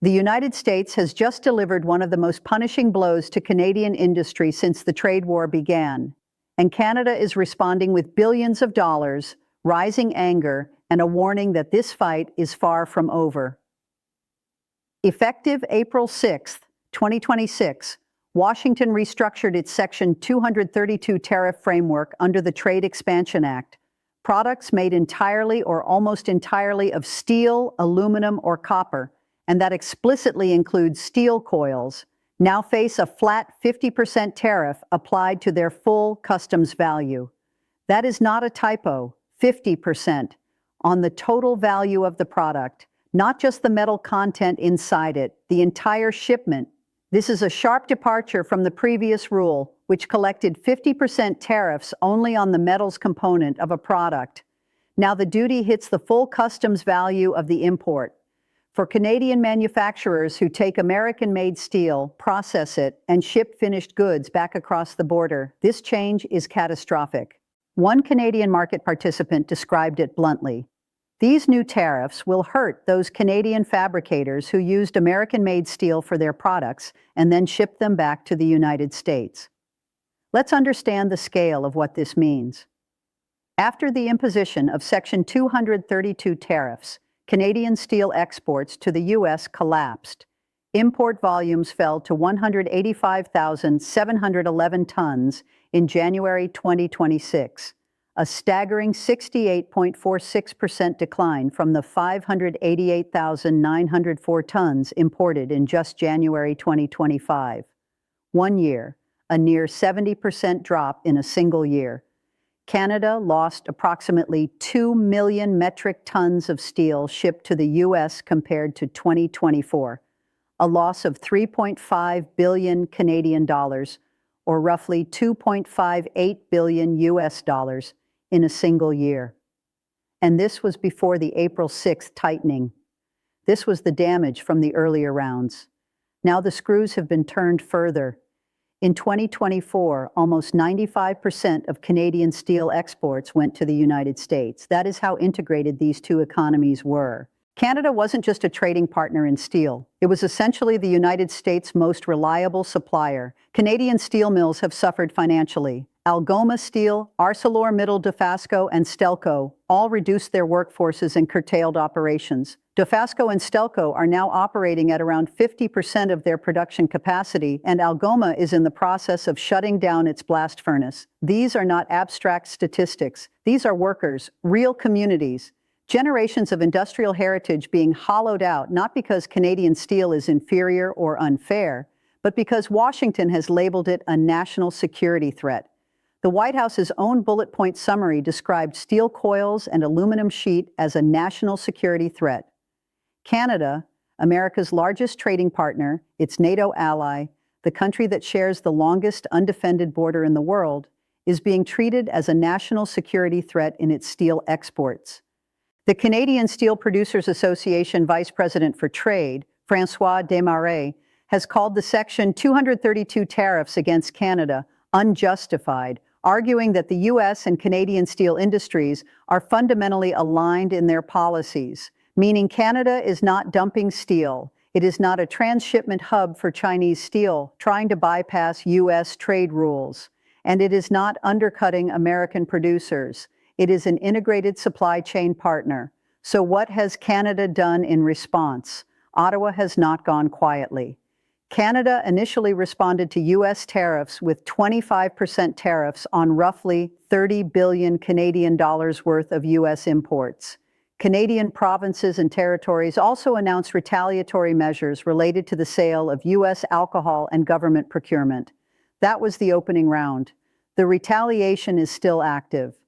The United States has just delivered one of the most punishing blows to Canadian industry since the trade war began, and Canada is responding with billions of dollars, rising anger, and a warning that this fight is far from over. Effective April 6, 2026, Washington restructured its Section 232 tariff framework under the Trade Expansion Act. Products made entirely or almost entirely of steel, aluminum, or copper, and that explicitly includes steel coils, now face a flat 50% tariff applied to their full customs value. That is not a typo, 50%, on the total value of the product, not just the metal content inside it, the entire shipment. This is a sharp departure from the previous rule, which collected 50% tariffs only on the metals component of a product. Now the duty hits the full customs value of the import. For Canadian manufacturers who take American-made steel, process it, and ship finished goods back across the border, this change is catastrophic. One Canadian market participant described it bluntly. These new tariffs will hurt those Canadian fabricators who used American-made steel for their products and then shipped them back to the United States. Let's understand the scale of what this means. After the imposition of Section 232 tariffs, Canadian steel exports to the U.S. collapsed. Import volumes fell to 185,711 tons in January 2026, a staggering 68.46% decline from the 588,904 tons imported in just January 2025. 1 year, a near 70% drop in a single year. Canada lost approximately 2 million metric tons of steel shipped to the U.S. compared to 2024, a loss of 3.5 billion Canadian dollars, or roughly 2.58 billion US dollars in a single year. And this was before the April 6th tightening. This was the damage from the earlier rounds. Now the screws have been turned further. In 2024, almost 95% of Canadian steel exports went to the United States. That is how integrated these two economies were. Canada wasn't just a trading partner in steel. It was essentially the United States' most reliable supplier. Canadian steel mills have suffered financially. Algoma Steel, ArcelorMittal, Dofasco, and Stelco all reduced their workforces and curtailed operations. Dofasco and Stelco are now operating at around 50% of their production capacity, and Algoma is in the process of shutting down its blast furnace. These are not abstract statistics. These are workers, real communities, generations of industrial heritage being hollowed out, not because Canadian steel is inferior or unfair, but because Washington has labeled it a national security threat. The White House's own bullet point summary described steel coils and aluminum sheet as a national security threat. Canada, America's largest trading partner, its NATO ally, the country that shares the longest undefended border in the world, is being treated as a national security threat in its steel exports. The Canadian Steel Producers Association Vice President for Trade, François Desmarais, has called the Section 232 tariffs against Canada unjustified, arguing that the U.S. and Canadian steel industries are fundamentally aligned in their policies, meaning Canada is not dumping steel. It is not a transshipment hub for Chinese steel trying to bypass U.S. trade rules. And it is not undercutting American producers. It is an integrated supply chain partner. So what has Canada done in response? Ottawa has not gone quietly. Canada initially responded to U.S. tariffs with 25% tariffs on roughly 30 billion Canadian dollars worth of U.S. imports. Canadian provinces and territories also announced retaliatory measures related to the sale of U.S. alcohol and government procurement. That was the opening round. The retaliation is still active.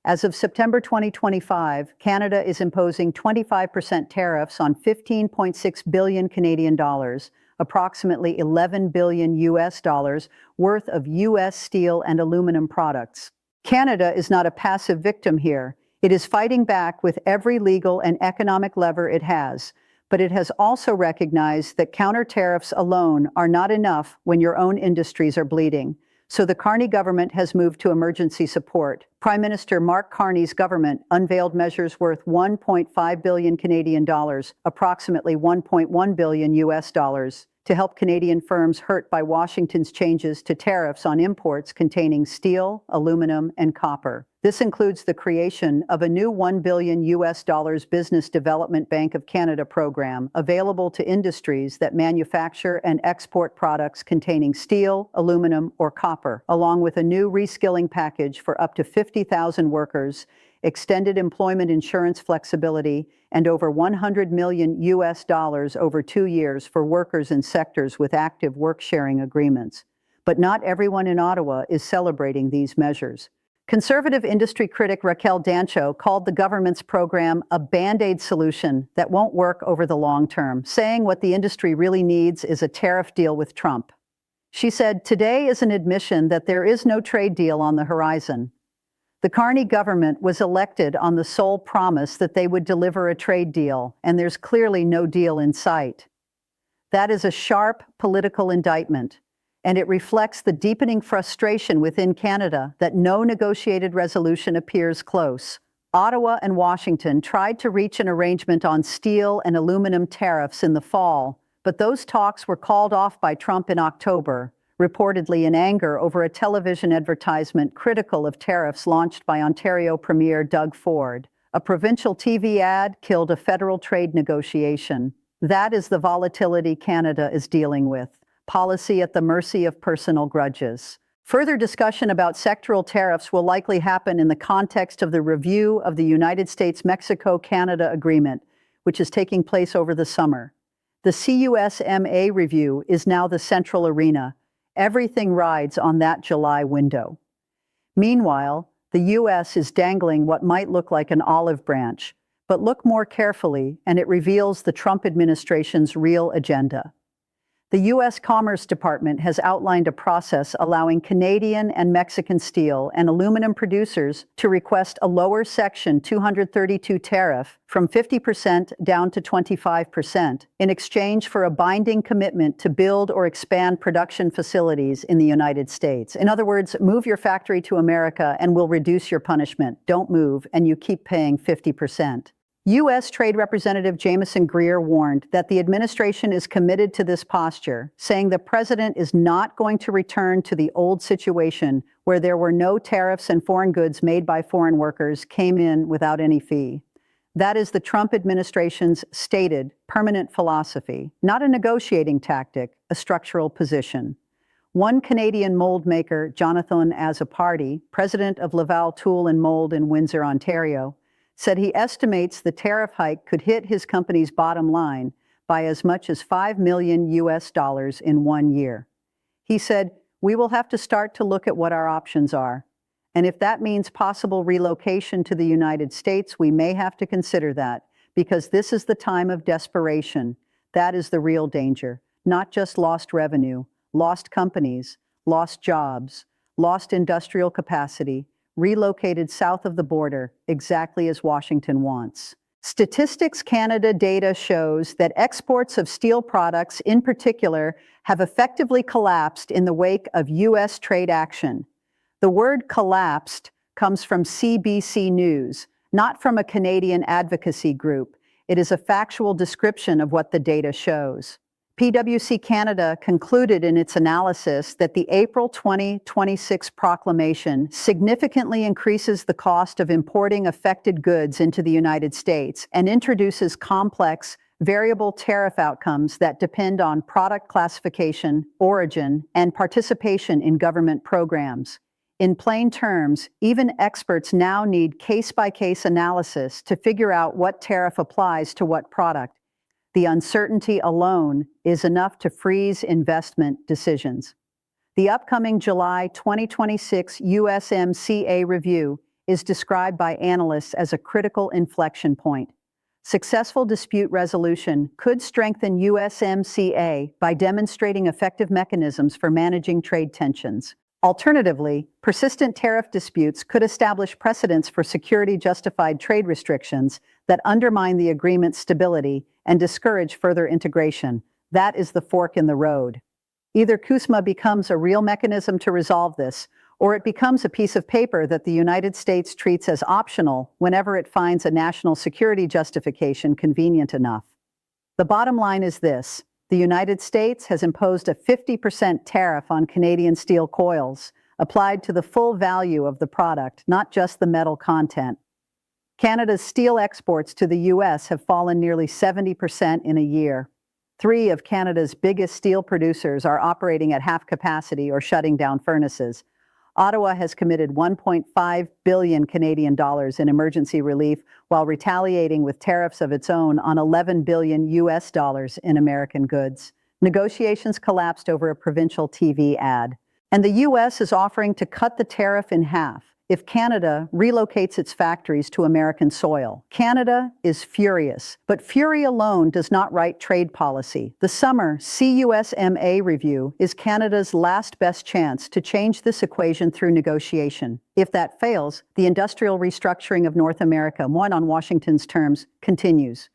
As of September 2025, Canada is imposing 25% tariffs on 15.6 billion Canadian dollars, approximately 11 billion US dollars worth of US steel and aluminum products. Canada is not a passive victim here. It is fighting back with every legal and economic lever it has, but it has also recognized that counter tariffs alone are not enough when your own industries are bleeding. So the Carney government has moved to emergency support. Prime Minister Mark Carney's government unveiled measures worth 1.5 billion Canadian dollars, approximately 1.1 billion US dollars, to help Canadian firms hurt by Washington's changes to tariffs on imports containing steel, aluminum, and copper. This includes the creation of a new $1 billion US dollars Business Development Bank of Canada program available to industries that manufacture and export products containing steel, aluminum, or copper, along with a new reskilling package for up to 50,000 workers, extended employment insurance flexibility, and over $100 million US dollars over 2 years for workers in sectors with active work-sharing agreements. But not everyone in Ottawa is celebrating these measures. Conservative industry critic Raquel Dancho called the government's program a Band-Aid solution that won't work over the long term, saying what the industry really needs is a tariff deal with Trump. She said, "Today is an admission that there is no trade deal on the horizon. The Carney government was elected on the sole promise that they would deliver a trade deal, and there's clearly no deal in sight. That is a sharp political indictment, and it reflects the deepening frustration within Canada that no negotiated resolution appears close. Ottawa and Washington tried to reach an arrangement on steel and aluminum tariffs in the fall, but those talks were called off by Trump in October, reportedly in anger over a television advertisement critical of tariffs launched by Ontario Premier Doug Ford. A provincial TV ad killed a federal trade negotiation. That is the volatility Canada is dealing with. Policy at the mercy of personal grudges. Further discussion about sectoral tariffs will likely happen in the context of the review of the United States-Mexico-Canada Agreement, which is taking place over the summer. The CUSMA review is now the central arena. Everything rides on that July window. Meanwhile, the U.S. is dangling what might look like an olive branch, but look more carefully and it reveals the Trump administration's real agenda. The U.S. Commerce Department has outlined a process allowing Canadian and Mexican steel and aluminum producers to request a lower Section 232 tariff from 50% down to 25% in exchange for a binding commitment to build or expand production facilities in the United States. In other words, move your factory to America and we'll reduce your punishment. Don't move and you keep paying 50%. U.S. Trade Representative Jameson Greer warned that the administration is committed to this posture, saying the president is not going to return to the old situation where there were no tariffs and foreign goods made by foreign workers came in without any fee. That is the Trump administration's stated permanent philosophy, not a negotiating tactic, a structural position. One Canadian mold maker, Jonathan Azapardi, president of Laval Tool and Mold in Windsor, Ontario, said he estimates the tariff hike could hit his company's bottom line by as much as $5 million US dollars in 1 year. He said, "We will have to start to look at what our options are. And if that means possible relocation to the United States, we may have to consider that, because this is the time of desperation. That is the real danger, not just lost revenue, lost companies, lost jobs, lost industrial capacity, relocated south of the border, exactly as Washington wants." Statistics Canada data shows that exports of steel products in particular have effectively collapsed in the wake of U.S. trade action. The word collapsed comes from CBC News, not from a Canadian advocacy group. It is a factual description of what the data shows. PwC Canada concluded in its analysis that the April 2026 proclamation significantly increases the cost of importing affected goods into the United States and introduces complex, variable tariff outcomes that depend on product classification, origin, and participation in government programs. In plain terms, even experts now need case-by-case analysis to figure out what tariff applies to what product. The uncertainty alone is enough to freeze investment decisions. The upcoming July 2026 USMCA review is described by analysts as a critical inflection point. Successful dispute resolution could strengthen USMCA by demonstrating effective mechanisms for managing trade tensions. Alternatively, persistent tariff disputes could establish precedents for security-justified trade restrictions that undermine the agreement's stability and discourage further integration. That is the fork in the road. Either CUSMA becomes a real mechanism to resolve this, or it becomes a piece of paper that the United States treats as optional whenever it finds a national security justification convenient enough. The bottom line is this: the United States has imposed a 50% tariff on Canadian steel coils, applied to the full value of the product, not just the metal content. Canada's steel exports to the U.S. have fallen nearly 70% in a year. 3 of Canada's biggest steel producers are operating at half capacity or shutting down furnaces. Ottawa has committed 1.5 billion Canadian dollars in emergency relief while retaliating with tariffs of its own on 11 billion US dollars in American goods. Negotiations collapsed over a provincial TV ad. And the US is offering to cut the tariff in half if Canada relocates its factories to American soil. Canada is furious, but fury alone does not write trade policy. The summer CUSMA review is Canada's last best chance to change this equation through negotiation. If that fails, the industrial restructuring of North America, won on Washington's terms, continues.